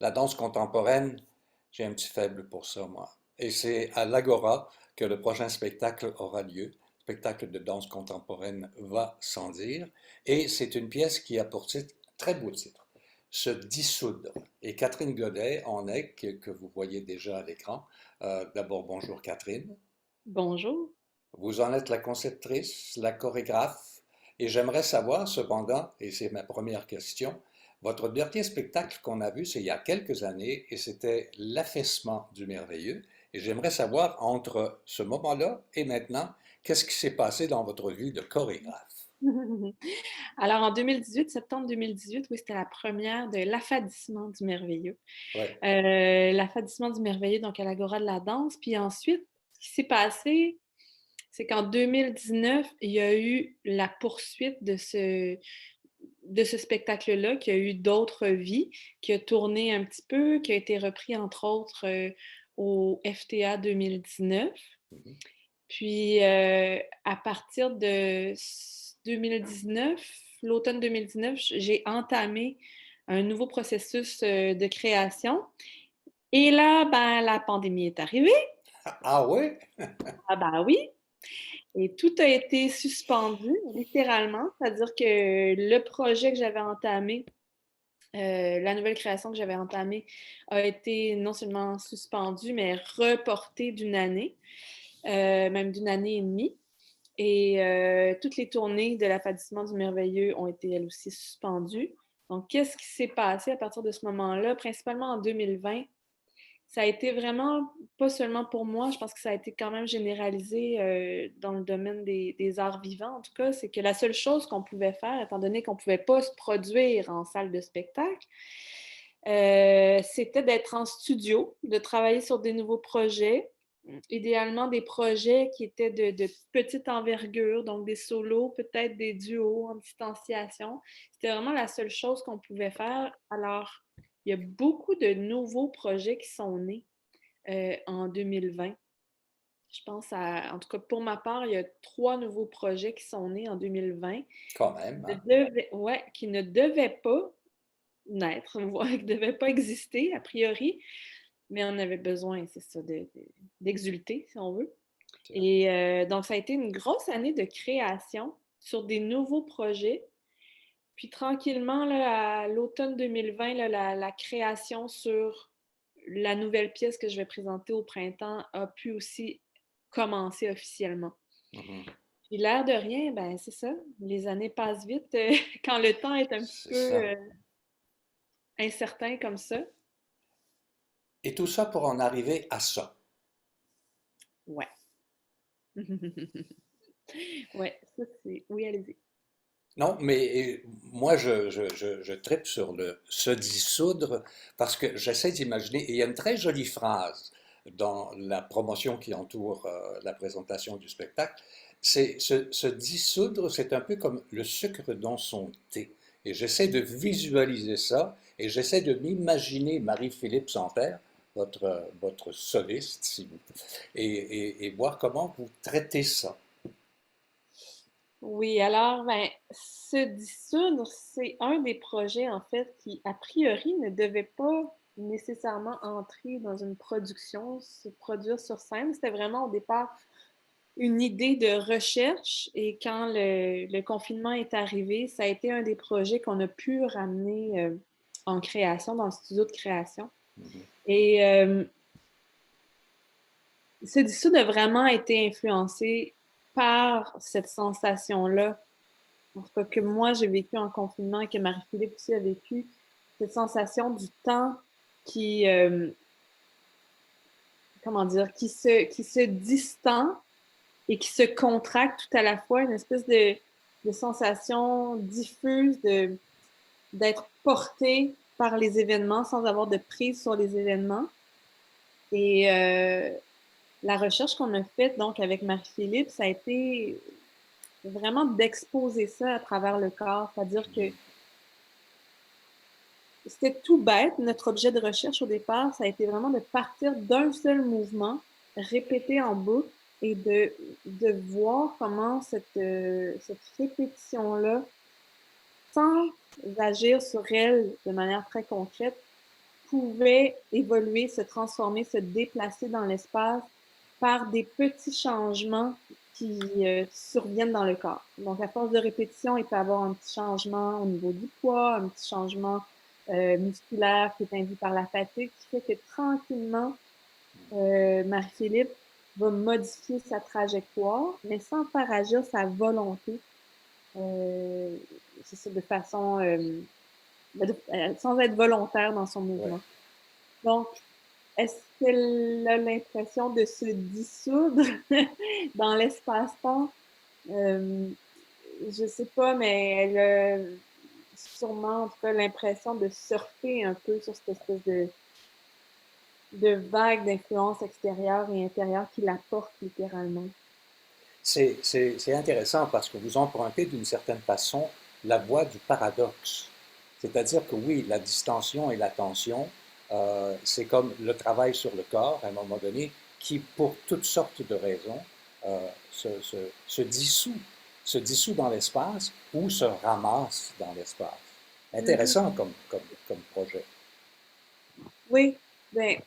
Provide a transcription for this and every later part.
La danse contemporaine, j'ai un petit faible pour ça, moi. Et c'est à l'Agora que le prochain spectacle aura lieu. Spectacle de danse contemporaine va sans dire. Et c'est une pièce qui a pour titre, très beau titre, Se dissoudre. Et Catherine Godet en est, que vous voyez déjà à l'écran. D'abord, bonjour Catherine. Bonjour. Vous en êtes la conceptrice, la chorégraphe, et j'aimerais savoir cependant, et c'est ma première question, votre dernier spectacle qu'on a vu, c'est il y a quelques années, et c'était L'affaissement du merveilleux, et j'aimerais savoir, entre ce moment-là et maintenant, qu'est-ce qui s'est passé dans votre vie de chorégraphe? Alors, en 2018, septembre 2018, oui, c'était la première de l'Affadissement du merveilleux. Ouais. L'Affadissement du merveilleux, donc à l'Agora de la danse. Puis ensuite, ce qui s'est passé, c'est qu'en 2019, il y a eu la poursuite de ce spectacle-là, qui a eu d'autres vies, qui a tourné un petit peu, qui a été repris entre autres au FTA 2019. Mhm. Puis à partir de 2019, l'automne 2019, j'ai entamé un nouveau processus de création. Et là, ben, la pandémie est arrivée. Ah ouais? Ah ben oui. Et tout a été suspendu, littéralement. C'est-à-dire que le projet que j'avais entamé, la nouvelle création que j'avais entamée, a été non seulement suspendu, mais reporté d'une année, même d'une année et demie. Et toutes les tournées de l'Affadissement du merveilleux ont été elles aussi suspendues. Donc, qu'est-ce qui s'est passé à partir de ce moment-là, principalement en 2020? Ça a été vraiment, pas seulement pour moi, je pense que ça a été quand même généralisé dans le domaine des arts vivants, en tout cas, c'est que la seule chose qu'on pouvait faire, étant donné qu'on ne pouvait pas se produire en salle de spectacle, c'était d'être en studio, de travailler sur des nouveaux projets, idéalement des projets qui étaient de petite envergure, donc des solos, peut-être des duos en distanciation. C'était vraiment la seule chose qu'on pouvait faire. Alors, il y a beaucoup de nouveaux projets qui sont nés en 2020. Je pense en tout cas pour ma part, il y a 3 nouveaux projets qui sont nés en 2020 Quand même, hein? ouais, qui ne devaient pas naître, voire qui ne devaient pas exister a priori, mais on avait besoin, c'est ça, d'exulter, si on veut. Et donc, ça a été une grosse année de création sur des nouveaux projets. Puis tranquillement, là, à l'automne 2020, là, la création sur la nouvelle pièce que je vais présenter au printemps a pu aussi commencer officiellement. Mhm. Puis l'air de rien, ben c'est ça, les années passent vite quand le temps est un petit C'est peu ça. incertain comme ça. Et tout ça pour en arriver à ça. Ouais. Ouais, ça c'est. Oui, allez-y. Non, mais moi, je tripe sur le se dissoudre parce que j'essaie d'imaginer, et il y a une très jolie phrase dans la promotion qui entoure la présentation du spectacle, c'est se dissoudre, c'est un peu comme le sucre dans son thé. Et j'essaie de visualiser ça, et j'essaie de m'imaginer Marie-Philippe Sampère, votre soliste, si vous, et voir comment vous traitez ça. Oui, alors, ben, se dissoudre, c'est un des projets, en fait, qui, a priori, ne devait pas nécessairement entrer dans une production, se produire sur scène. C'était vraiment au départ une idée de recherche et quand le confinement est arrivé, ça a été un des projets qu'on a pu ramener en création, dans le studio de création. Mhm. Et ce dissoudre a vraiment été influencé par cette sensation-là en tout cas que moi j'ai vécu en confinement et que Marie-Philippe aussi a vécu, cette sensation du temps qui, comment dire, qui se distend et qui se contracte tout à la fois, une espèce de sensation diffuse d'être porté par les événements sans avoir de prise sur les événements. Et la recherche qu'on a faite donc avec Marie-Philippe, ça a été vraiment d'exposer ça à travers le corps, c'est-à-dire que c'était tout bête. Notre objet de recherche au départ, ça a été vraiment de partir d'un seul mouvement, répété en boucle, et de voir comment cette répétition-là, sans agir sur elle de manière très concrète, pouvait évoluer, se transformer, se déplacer dans l'espace par des petits changements qui surviennent dans le corps. Donc, à force de répétition, il peut y avoir un petit changement au niveau du poids, un petit changement musculaire qui est induit par la fatigue, qui fait que tranquillement, Marie-Philippe va modifier sa trajectoire, mais sans faire agir sa volonté. C'est ça, de façon sans être volontaire dans son Ouais. mouvement. Donc, est-ce qu'elle a l'impression de se dissoudre dans l'espace-temps? Je sais pas, mais elle a sûrement, en tout cas, l'impression de surfer un peu sur cette espèce de vague d'influence extérieure et intérieure qui la porte littéralement. C'est intéressant parce que vous empruntez d'une certaine façon la voie du paradoxe. C'est-à-dire que oui, la distension et la tension, c'est comme le travail sur le corps à un moment donné qui, pour toutes sortes de raisons, euh, se, se, se dissout, se dissout dans l'espace ou se ramasse dans l'espace. Mhm. Intéressant comme projet. Oui, ben,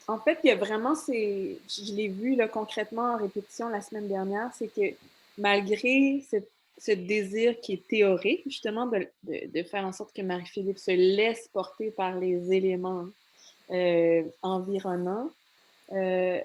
en fait, il y a vraiment je l'ai vu là, concrètement en répétition la semaine dernière, c'est que malgré ce désir qui est théorique, justement, de faire en sorte que Marie-Philippe se laisse porter par les éléments environnants, euh,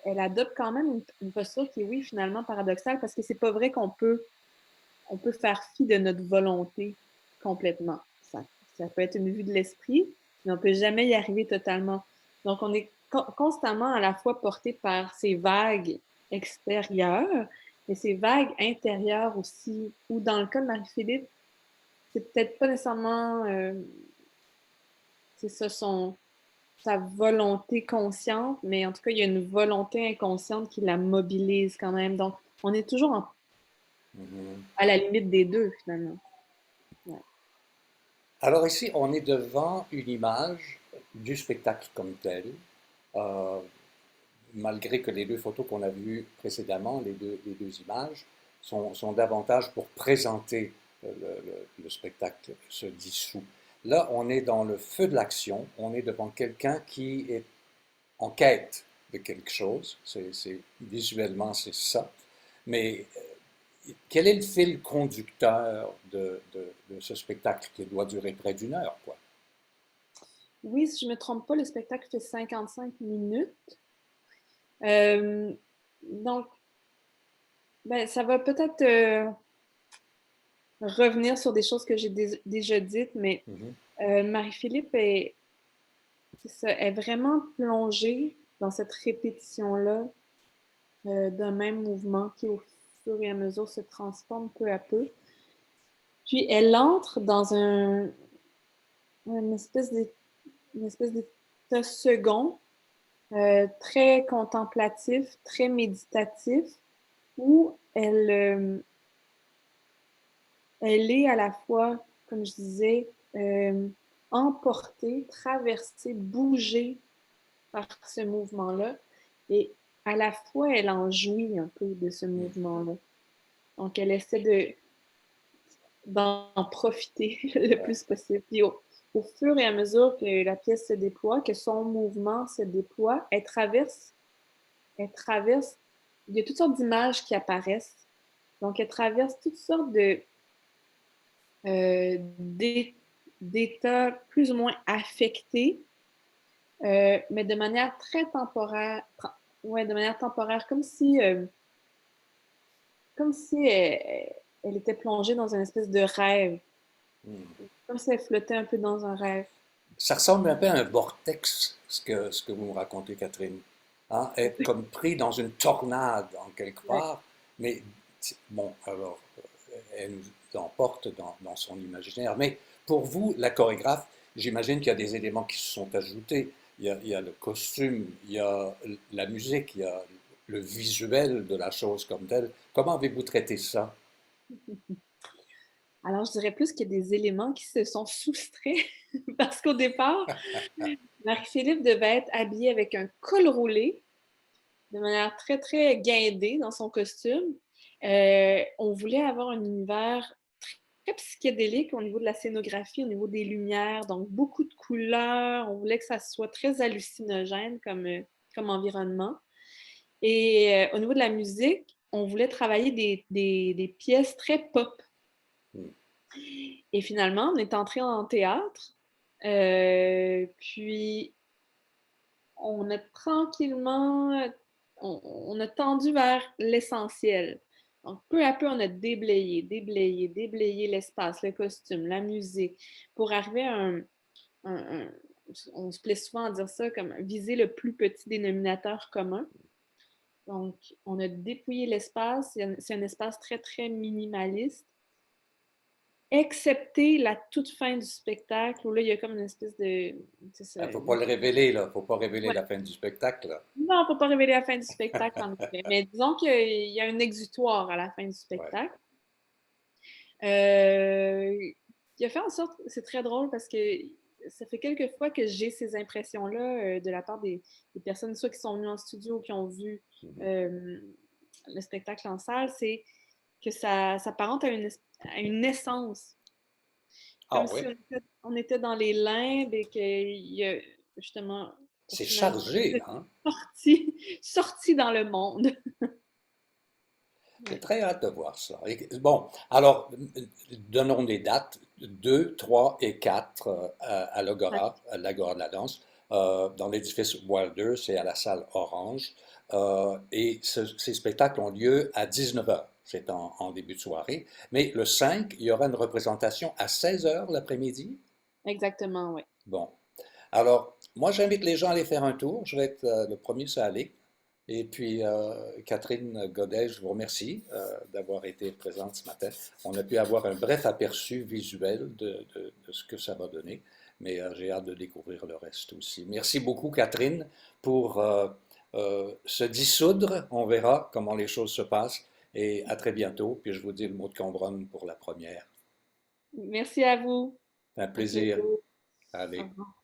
elle adopte quand même une posture qui est, oui, finalement paradoxale, parce que c'est pas vrai on peut faire fi de notre volonté complètement. Ça peut être une vue de l'esprit, mais on peut jamais y arriver totalement. Donc, on est constamment à la fois porté par ces vagues extérieures, mais ces vagues intérieures aussi, ou dans le cas de Marie-Philippe, c'est peut-être pas nécessairement, c'est ça, sa volonté consciente, mais en tout cas, il y a une volonté inconsciente qui la mobilise quand même. Donc, on est toujours Mhm. à la limite des deux, finalement. Ouais. Alors ici, on est devant une image du spectacle comme tel. Euh, Malgré que les deux photos qu'on a vues précédemment, les deux images, sont davantage pour présenter le spectacle se dissout. Là, on est dans le feu de l'action, on est devant quelqu'un qui est en quête de quelque chose, visuellement c'est ça, mais quel est le fil conducteur de ce spectacle qui doit durer près d'une heure, quoi? Oui, si je ne me trompe pas, le spectacle fait 55 minutes. Euh, donc, ben, ça va peut-être revenir sur des choses que j'ai déjà dites, mais Mm -hmm. Marie-Philippe est vraiment plongée dans cette répétition-là d'un même mouvement qui, au fur et à mesure, se transforme peu à peu. Puis, elle entre dans une une espèce d'état second, très contemplatif, très méditatif, où elle est à la fois, comme je disais, emportée, traversée, bougée par ce mouvement-là. Et à la fois, elle en jouit un peu de ce mouvement-là. Donc, elle essaie d'en profiter le Ouais. plus possible. Puis au fur et à mesure que la pièce se déploie, que son mouvement se déploie, elle traverse, il y a toutes sortes d'images qui apparaissent. Donc, elle traverse toutes sortes euh, d'états plus ou moins affectés, mais de manière très temporaire. Ouais, de manière temporaire, comme si elle était plongée dans une espèce de rêve, Mm. comme si elle flottait un peu dans un rêve. Ça ressemble un peu à un vortex, ce que vous me racontez, Catherine. Hein? Être Oui, comme pris dans une tornade en quelque ouais. part, mais bon, alors, elle nous emporte dans son imaginaire. Mais pour vous, la chorégraphe, j'imagine qu'il y a des éléments qui se sont ajoutés. Il y a le costume, il y a la musique, il y a le visuel de la chose comme telle. Comment avez-vous traité ça? Alors, je dirais plus qu'il y a des éléments qui se sont soustraits parce qu'au départ, Marie-Philippe devait être habillée avec un col roulé de manière très, très guindée dans son costume. On voulait avoir un univers très psychédélique au niveau de la scénographie, au niveau des lumières, donc beaucoup de couleurs. On voulait que ça soit très hallucinogène comme environnement. Et au niveau de la musique, on voulait travailler des pièces très pop. Hmm. Et finalement, on est entré en théâtre. Puis, on a tranquillement, on a tendu vers l'essentiel. Donc, peu à peu, on a déblayé l'espace, le costume, la musique, pour arriver à un- on se plaît souvent à dire ça, comme viser le plus petit dénominateur commun. Donc, on a dépouillé l'espace. C'est un espace très, très minimaliste, excepté la toute fin du spectacle, où là, il y a comme une espèce de... C'est Il ça. ne faut pas le révéler, là. Il ne faut pas révéler Ouais. la fin du spectacle, là. Non, il ne faut pas révéler la fin du spectacle, en effet. Mais disons qu'il y a un exutoire à la fin du Ouais. spectacle. Euh, il a fait en sorte, c'est très drôle parce que ça fait quelques fois que j'ai ces impressions-là de la part des personnes, soit qui sont venues en studio ou qui ont vu Mhm. euh, le spectacle en salle, c'est que ça s'apparente à une essence. Ah Comme si oui, on était dans les limbes et qu'il y a justement, pour c'est finalement chargé, hein? sorti dans le monde. J'ai Ouais. très hâte de voir ça. Bon, alors, donnons des dates, 2, 3 et 4 à l'Agora, à l'Agora de la danse, dans l'édifice Wilder, c'est à la salle Orange. Et ces spectacles ont lieu à 19 heures, c'est en début de soirée. Mais le 5, il y aura une représentation à 16 heures l'après-midi. Exactement, oui. Bon, alors, moi, j'invite les gens à aller faire un tour. Je vais être le premier à aller. Et puis, Catherine Godet, je vous remercie d'avoir été présente ce matin. On a pu avoir un bref aperçu visuel de ce que ça va donner, mais j'ai hâte de découvrir le reste aussi. Merci beaucoup, Catherine, pour se dissoudre. On verra comment les choses se passent. Et à très bientôt. Puis je vous dis le mot de Cambronne pour la première. Merci à vous. Un À plaisir. bientôt. Au Allez. revoir.